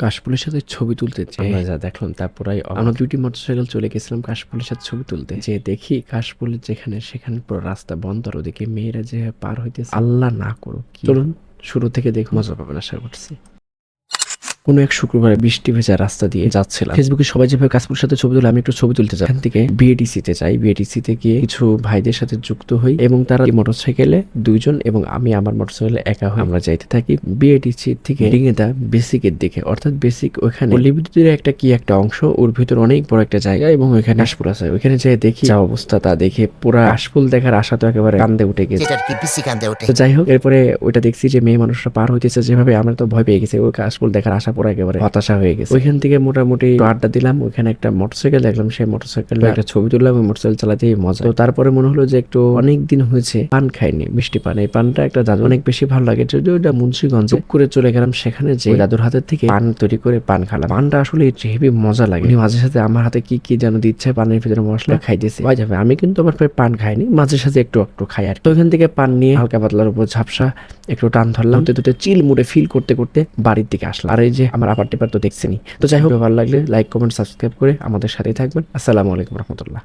কাশফুলের সাথে ছবি তুলতে আমরা যা দেখলাম তারপরে আমরা 2টি মোটরসাইকেল চলে গেছিলাম কাশফুলের সাথে ছবি তুলতে। যে দেখি কাশফুলের যেখানে সেখানে পুরো রাস্তা বন্ধ, আর ওদিকে মেয়েরা যে পার হইতেছে, আল্লাহ না করুক। চলুন শুরু থেকে দেখুন, মজা পাবেন আশা করছি। কোনো এক শুক্রবারে বৃষ্টি ভেজা রাস্তা দিয়ে যাচ্ছিলাম। ফেসবুকে সবাই যেভাবে কাশফুলের সাথে ছবি তুলে আমি একটু ছবি তুলতে যাই। এখান থেকে বিএডিসিতে যাই। বিএডিসিতে গিয়ে কিছু ভাইদের সাথে যুক্ত হই এবং তারা মোটরসাইকেলে 2জন এবং আমি আমার মোটরসাইকেলে একা হই। আমরা যাইতে থাকি বিএডিসি থেকে ডিঙেদা বেসিকের দিকে, অর্থাৎ বেসিক ওখানে পল্লীবিদ্যুতের একটা অংশ, ওর ভিতর অনেক বড় একটা জায়গা এবং ওইখানে কাশফুল আছে। ওইখানে যেয়ে দেখি যা অবস্থা, তা দেখে পুরা কাশফুল দেখার আশা তো একেবারে কান্দে উঠে গেছে। তো যাই হোক, এরপরে ওইটা দেখছি যে মেয়ে মানুষরা পার হইতেছে যেভাবে, আমরা তো ভয় পেয়ে গেছি। ওই কাশফুল দেখার আশা পুরো একেবারে হতাশা হয়ে গেছে। ওইখান থেকে মোটামুটি আড্ডা দিলাম। ওইখানে একটা মোটরসাইকেল দেখলাম, সেই মোটরসাইকেল একটা ছবি তুললাম। ওই মোটরসাইকেল চালাতেই মজা। তো তারপরে মনে হলো যে একটু অনেক দিন হয়েছে পান খাইনি, মিষ্টি পান। এই পানটা একটা দাদু অনেক বেশি ভালো লাগে, যদিও ওটা মুন্সিগঞ্জে। করে চলে গেলাম সেখানে, যে দাদুর হাতের থেকে পান তৈরি করে পান খালাম। পানটা আসলে হেভি মজা লাগে। মাঝে সাথে আমার হাতে কি কি যেন দিচ্ছে, পানের ভিতরে মশলা খাইতেছে। ভাই যাবে, আমি কিন্তু আমার পান খাইনি, মাঝে সাথে একটু একটু খাই আর। তো ওইখান থেকে পান নিয়ে হালকা পাতলার উপর ঝাপসা একটু টান ধরলাম। দুটো চিল মুড়ে ফিল করতে করতে বাড়ির দিকে আসলাম। আর এই যে আমার আপার টেপার তো দেখছেনি। তো যাই হোক, ভালো লাগলে লাইক কমেন্ট সাবস্ক্রাইব করে আমাদের সাথেই থাকবেন। আসসালামু আলাইকুম রহমতুল্লাহ।